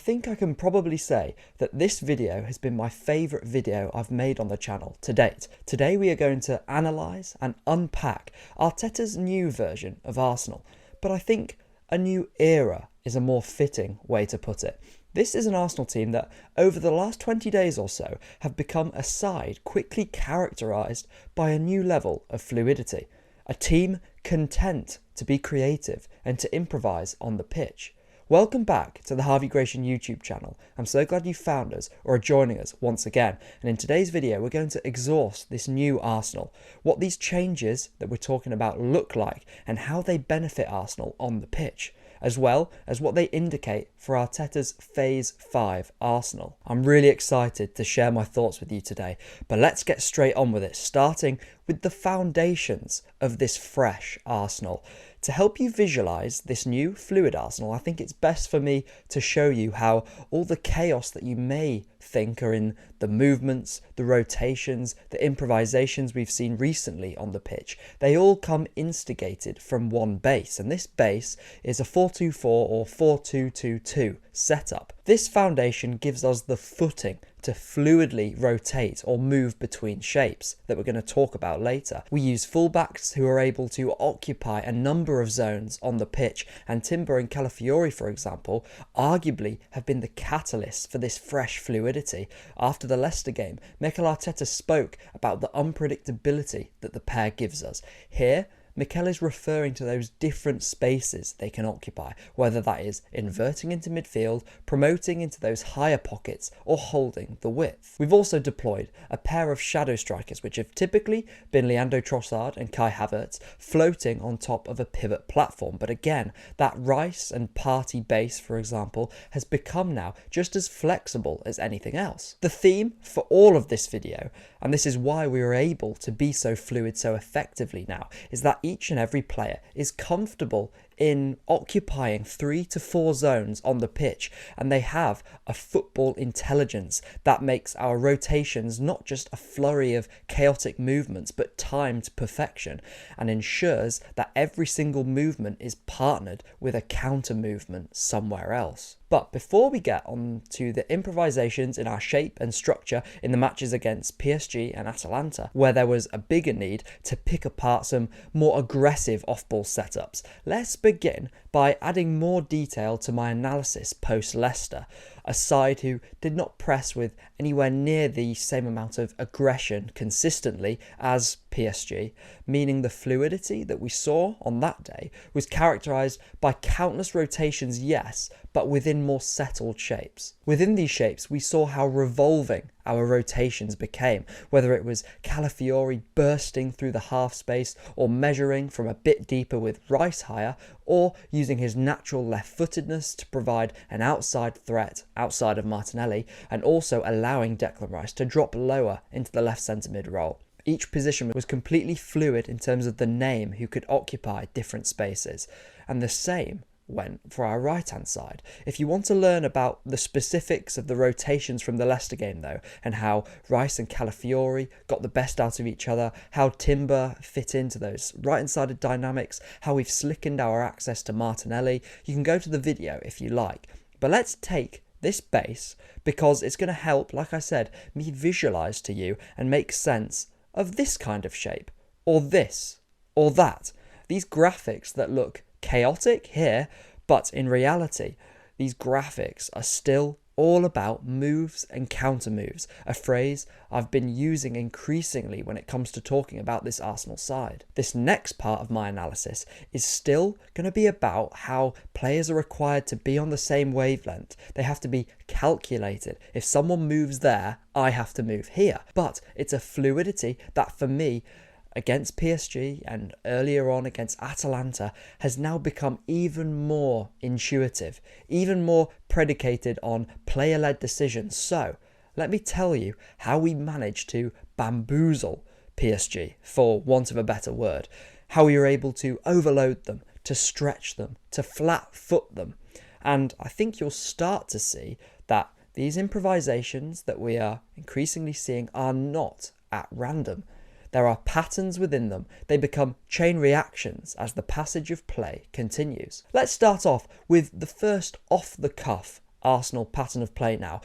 think I can probably say that this video has been my favourite video I've made on the channel to date. Today we are going to analyse and unpack Arteta's new version of Arsenal, but I think a new era is a more fitting way to put it. This is an Arsenal team that, over the last 20 days or so, have become a side quickly characterised by a new level of fluidity. A team content to be creative and to improvise on the pitch. Welcome back to the Harvey Gratian YouTube channel. I'm so glad you found us or are joining us once again. And in today's video, we're going to exhaust this new Arsenal, what these changes that we're talking about look like and how they benefit Arsenal on the pitch, as well as what they indicate for Arteta's Phase 5 Arsenal. I'm really excited to share my thoughts with you today, but let's get straight on with it, starting with the foundations of this fresh Arsenal. To help you visualise this new fluid Arsenal, I think it's best for me to show you how all the chaos that you may think are in the movements, the rotations, the improvisations we've seen recently on the pitch, they all come instigated from one base, and this base is a 4-2-4 or 4-2-2-2 setup. This foundation gives us the footing to fluidly rotate or move between shapes that we're going to talk about later. We use fullbacks who are able to occupy a number of zones on the pitch, and Timber and Calafiori, for example, arguably have been the catalyst for this fresh fluidity. After the Leicester game, Mikel Arteta spoke about the unpredictability that the pair gives us. Here, Mikel is referring to those different spaces they can occupy, whether that is inverting into midfield, promoting into those higher pockets, or holding the width. We've also deployed a pair of shadow strikers, which have typically been Leandro Trossard and Kai Havertz, floating on top of a pivot platform. But again, that Rice and Partey base, for example, has become now just as flexible as anything else. The theme for all of this video, and this is why we are able to be so fluid so effectively now, is that each and every player is comfortable in occupying 3 to 4 zones on the pitch, and they have a football intelligence that makes our rotations not just a flurry of chaotic movements but timed perfection, and ensures that every single movement is partnered with a counter movement somewhere else. But before we get on to the improvisations in our shape and structure in the matches against PSG and Atalanta, where there was a bigger need to pick apart some more aggressive off-ball setups, let's begin by adding more detail to my analysis post-Leicester, a side who did not press with anywhere near the same amount of aggression consistently as PSG, meaning the fluidity that we saw on that day was characterised by countless rotations, yes, but within more settled shapes. Within these shapes, we saw how revolving our rotations became, whether it was Calafiori bursting through the half space or measuring from a bit deeper with Rice higher, or using his natural left-footedness to provide an outside threat outside of Martinelli, and also allowing Declan Rice to drop lower into the left centre mid role. Each position was completely fluid in terms of the name who could occupy different spaces, and the same went for our right hand side. If you want to learn about the specifics of the rotations from the Leicester game though, and how Rice and Calafiori got the best out of each other, how Timber fit into those right hand sided dynamics, how we've slickened our access to Martinelli, you can go to the video if you like. But let's take this base because it's going to help, like I said, me visualize to you and make sense of this kind of shape, or this, or that. These graphics that look chaotic here, but in reality, these graphics are still all about moves and counter moves, a phrase I've been using increasingly when it comes to talking about this Arsenal side. This next part of my analysis is still going to be about how players are required to be on the same wavelength. They have to be calculated. If someone moves there, I have to move here. But it's a fluidity that for me, against PSG and earlier on against Atalanta, has now become even more intuitive, even more predicated on player-led decisions. So let me tell you how we managed to bamboozle PSG, for want of a better word, how we were able to overload them, to stretch them, to flat foot them. And I think you'll start to see that these improvisations that we are increasingly seeing are not at random. There are patterns within them. They become chain reactions as the passage of play continues. Let's start off with the first off-the-cuff Arsenal pattern of play now.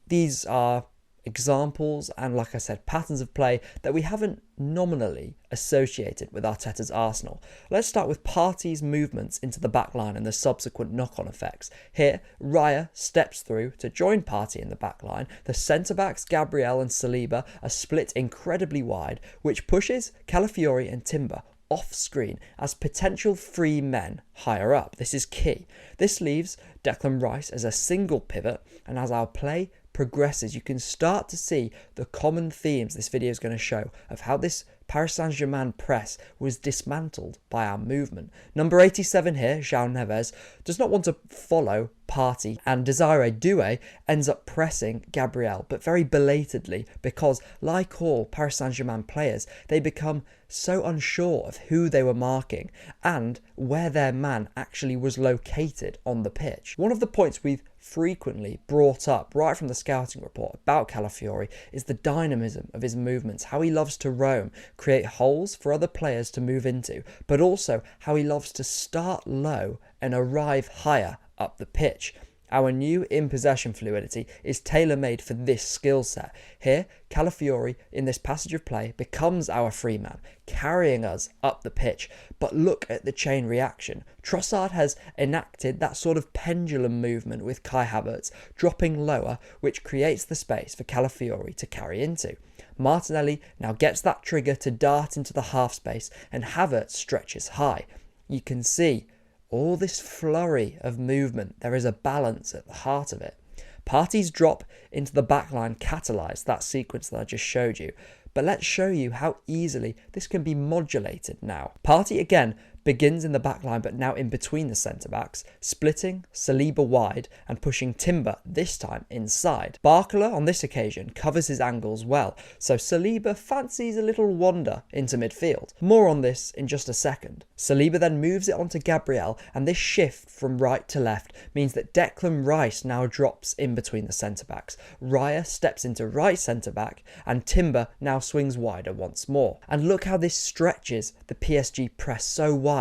These are examples and, like I said, patterns of play that we haven't nominally associated with Arteta's Arsenal. Let's start with Partey's movements into the backline and the subsequent knock-on effects. Here, Raya steps through to join Partey in the backline. The centre-backs, Gabriel and Saliba, are split incredibly wide, which pushes Calafiori and Timber off screen as potential free men higher up. This is key. This leaves Declan Rice as a single pivot, and as our play progresses, you can start to see the common themes this video is going to show of how this Paris Saint-Germain press was dismantled by our movement. Number 87 here, João Neves, does not want to follow Partey, and Desire Doué ends up pressing Gabriel, but very belatedly, because like all Paris Saint-Germain players, they become so unsure of who they were marking and where their man actually was located on the pitch. One of the points we've frequently brought up right from the scouting report about Calafiori is the dynamism of his movements, how he loves to roam, create holes for other players to move into, but also how he loves to start low and arrive higher up the pitch. Our new in-possession fluidity is tailor-made for this skill set. Here, Calafiori in this passage of play becomes our free man, carrying us up the pitch. But look at the chain reaction. Trossard has enacted that sort of pendulum movement with Kai Havertz, dropping lower, which creates the space for Calafiori to carry into. Martinelli now gets that trigger to dart into the half space, and Havertz stretches high. You can see all this flurry of movement, there is a balance at the heart of it. Partey's drop into the backline catalysed that sequence that I just showed you, but let's show you how easily this can be modulated now. Partey again begins in the backline, but now in between the centre-backs, splitting Saliba wide and pushing Timber, this time inside. Barcola on this occasion covers his angles well, so Saliba fancies a little wander into midfield. More on this in just a second. Saliba then moves it onto Gabriel, and this shift from right to left means that Declan Rice now drops in between the centre-backs. Raya steps into right centre-back, and Timber now swings wider once more. And look how this stretches the PSG press so wide,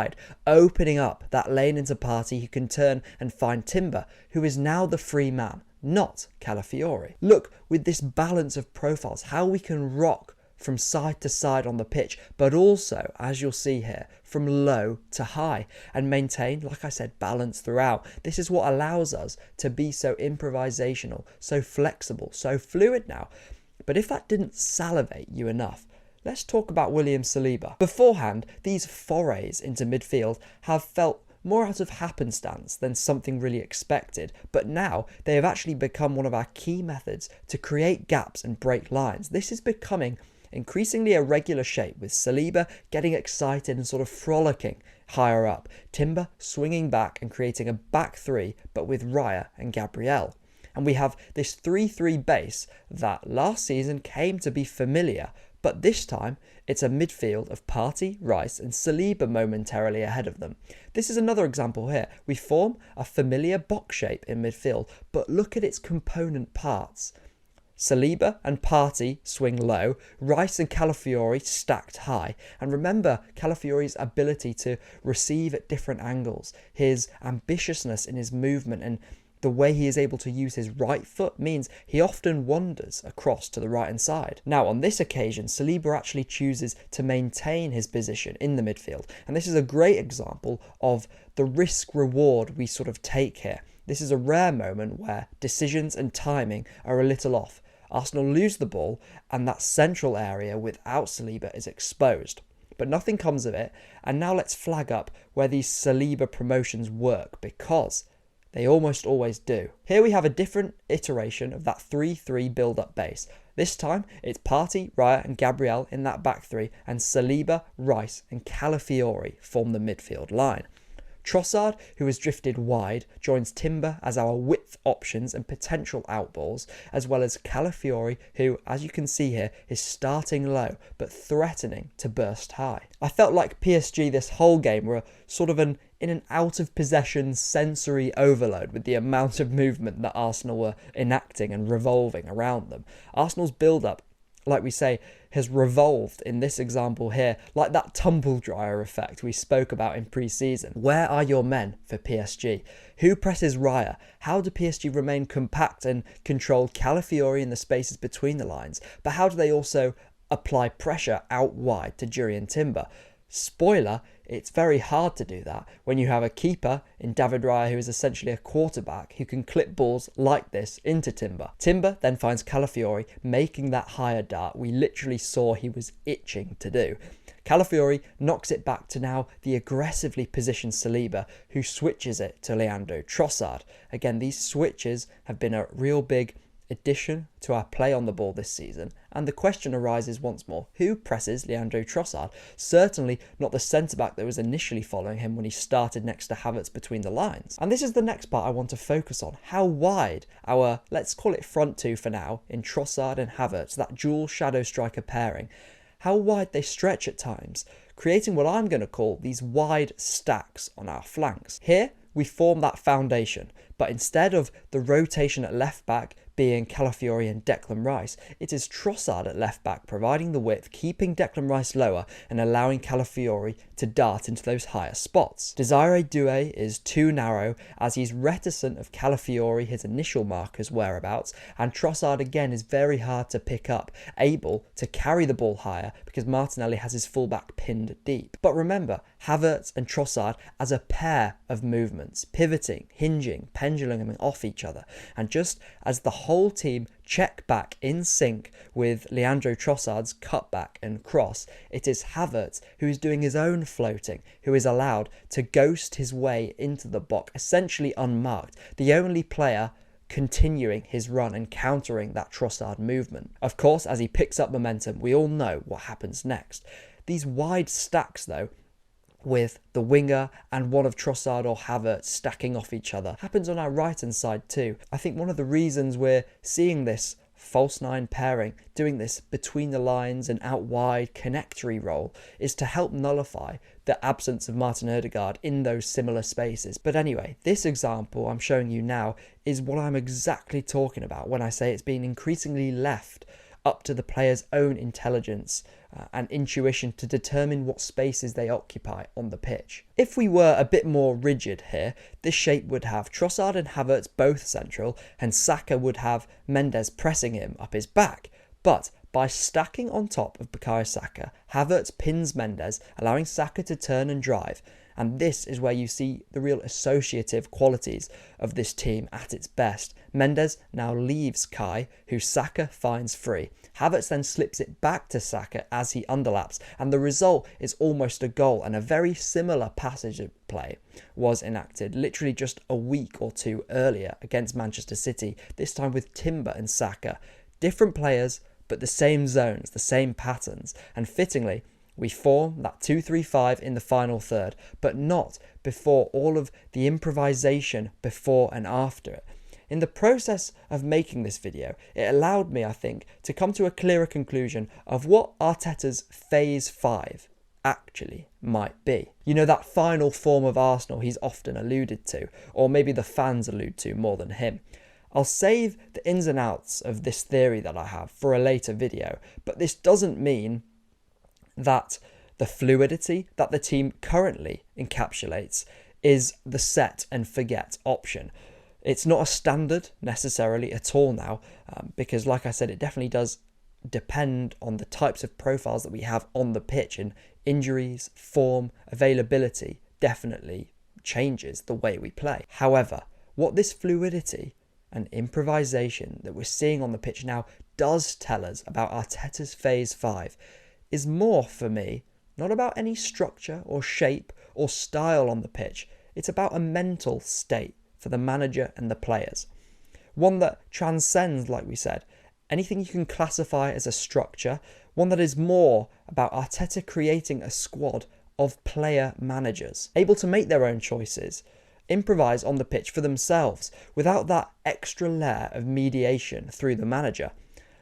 opening up that lane into Partey, who can turn and find Timber, who is now the free man, not Calafiori. Look, with this balance of profiles, how we can rock from side to side on the pitch, but also, as you'll see here, from low to high, and maintain, like I said, balance throughout. This is what allows us to be so improvisational, so flexible, so fluid now. But if that didn't salivate you enough, let's talk about William Saliba. Beforehand, these forays into midfield have felt more out of happenstance than something really expected, but now they have actually become one of our key methods to create gaps and break lines. This is becoming increasingly a regular shape, with Saliba getting excited and sort of frolicking higher up, Timber swinging back and creating a back three, but with Raya and Gabriel. And we have this 3-3 base that last season came to be familiar, but this time it's a midfield of Partey, Rice and Saliba momentarily ahead of them. This is another example here. We form a familiar box shape in midfield, but look at its component parts. Saliba and Partey swing low, Rice and Calafiori stacked high. And remember Calafiori's ability to receive at different angles, his ambitiousness in his movement, and the way he is able to use his right foot means he often wanders across to the right hand side. Now on this occasion, Saliba actually chooses to maintain his position in the midfield, and this is a great example of the risk reward we sort of take here. This is a rare moment where decisions and timing are a little off. Arsenal lose the ball, and that central area without Saliba is exposed. But nothing comes of it, and now let's flag up where these Saliba promotions work, because they almost always do. Here we have a different iteration of that 3-3 build-up base. This time it's Partey, Raya and Gabriel in that back three, and Saliba, Rice and Calafiori form the midfield line. Trossard, who has drifted wide, joins Timber as our width options and potential outballs, as well as Calafiori, who, as you can see here, is starting low but threatening to burst high. I felt like PSG this whole game were sort of in an out-of-possession sensory overload with the amount of movement that Arsenal were enacting and revolving around them. Arsenal's build-up, like we say, has revolved in this example here, like that tumble dryer effect we spoke about in pre-season. Where are your men for PSG? Who presses Raya? How do PSG remain compact and control Calafiori in the spaces between the lines? But how do they also apply pressure out wide to Jurrien Timber? Spoiler, it's very hard to do that when you have a keeper in David Raya who is essentially a quarterback who can clip balls like this into Timber. Timber then finds Calafiori making that higher dart we literally saw he was itching to do. Calafiori knocks it back to now the aggressively positioned Saliba, who switches it to Leandro Trossard. Again, these switches have been a real big addition to our play on the ball this season, and the question arises once more, who presses Leandro Trossard? Certainly not the centre-back that was initially following him when he started next to Havertz between the lines. And this is the next part I want to focus on, how wide our, let's call it front two for now, in Trossard and Havertz, that dual shadow striker pairing, how wide they stretch at times, creating what I'm going to call these wide stacks on our flanks. Here we form that foundation, but instead of the rotation at left back being Calafiori and Declan Rice, it is Trossard at left back providing the width, keeping Declan Rice lower and allowing Calafiori to dart into those higher spots. Desiree Doué is too narrow as he's reticent of Calafiori, his initial marker's whereabouts, and Trossard again is very hard to pick up, able to carry the ball higher because Martinelli has his fullback pinned deep. But remember, Havertz and Trossard as a pair of movements, pivoting, hinging, penduluming off each other, and just as the whole team check back in sync with Leandro Trossard's cutback and cross, it is Havertz who is doing his own floating, who is allowed to ghost his way into the box, essentially unmarked, the only player continuing his run and countering that Trossard movement. Of course, as he picks up momentum, we all know what happens next. These wide stacks though, with the winger and one of Trossard or Havertz stacking off each other, happens on our right hand side too. I think one of the reasons we're seeing this false nine pairing, doing this between the lines and out wide connectory role, is to help nullify the absence of Martin Odegaard in those similar spaces. But anyway, this example I'm showing you now is what I'm exactly talking about when I say it's being increasingly left up to the player's own intelligence and intuition to determine what spaces they occupy on the pitch. If we were a bit more rigid here, this shape would have Trossard and Havertz both central, and Saka would have Mendes pressing him up his back. But by stacking on top of Bukayo Saka, Havertz pins Mendes, allowing Saka to turn and drive. And this is where you see the real associative qualities of this team at its best. Mendes now leaves Kai, who Saka finds free. Havertz then slips it back to Saka as he underlaps, and the result is almost a goal, and a very similar passage of play was enacted literally just a week or two earlier against Manchester City, this time with Timber and Saka. Different players, but the same zones, the same patterns, and fittingly, we form that 2-3-5 in the final third, but not before all of the improvisation before and after it. In the process of making this video, it allowed me, I think, to come to a clearer conclusion of what Arteta's Phase 5 actually might be. You know, that final form of Arsenal he's often alluded to, or maybe the fans allude to more than him. I'll save the ins and outs of this theory that I have for a later video, but this doesn't mean that the fluidity that the team currently encapsulates is the set and forget option. It's not a standard necessarily at all now, because like I said, it definitely does depend on the types of profiles that we have on the pitch, and injuries, form, availability definitely changes the way we play. However, what this fluidity and improvisation that we're seeing on the pitch now does tell us about Arteta's Phase 5 is more, for me, not about any structure or shape or style on the pitch. It's about a mental state for the manager and the players. One that transcends, like we said, anything you can classify as a structure. One that is more about Arteta creating a squad of player managers, able to make their own choices, improvise on the pitch for themselves, without that extra layer of mediation through the manager.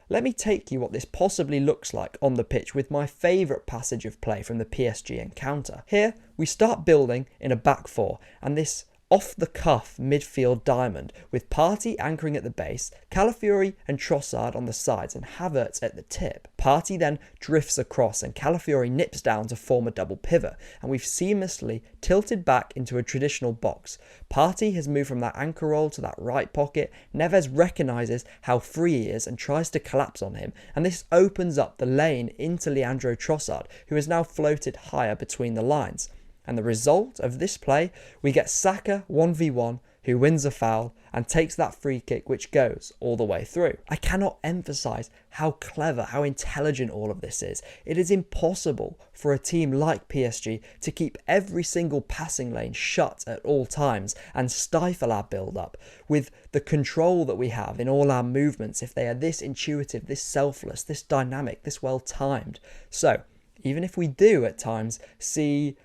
Let me take you what this possibly looks like on the pitch with my favourite passage of play from the PSG encounter. Here, we start building in a back four, and this off-the-cuff midfield diamond with Partey anchoring at the base, Calafiori and Trossard on the sides and Havertz at the tip. Partey then drifts across and Calafiori nips down to form a double pivot, and we've seamlessly tilted back into a traditional box. Partey has moved from that anchor role to that right pocket. Neves recognises how free he is and tries to collapse on him, and this opens up the lane into Leandro Trossard, who is now floated higher between the lines. And the result of this play, we get Saka 1v1, who wins a foul and takes that free kick, which goes all the way through. I cannot emphasise how clever, how intelligent all of this is. It is impossible for a team like PSG to keep every single passing lane shut at all times and stifle our build-up with the control that we have in all our movements if they are this intuitive, this selfless, this dynamic, this well-timed. So, even if we do at times see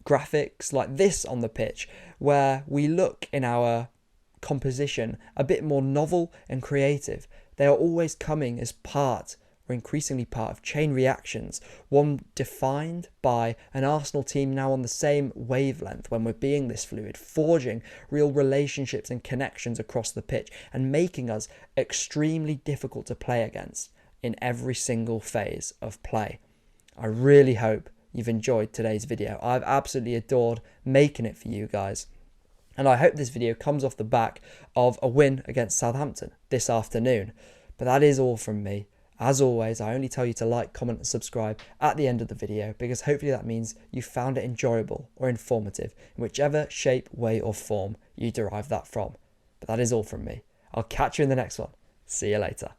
graphics like this on the pitch, where we look in our composition a bit more novel and creative, they are always coming as part, or increasingly part, of chain reactions, one defined by an Arsenal team now on the same wavelength when we're being this fluid, forging real relationships and connections across the pitch and making us extremely difficult to play against in every single phase of play. I really hope you've enjoyed today's video. I've absolutely adored making it for you guys. And I hope this video comes off the back of a win against Southampton this afternoon. But that is all from me. As always, I only tell you to like, comment and subscribe at the end of the video, because hopefully that means you found it enjoyable or informative in whichever shape, way or form you derive that from. But that is all from me. I'll catch you in the next one. See you later.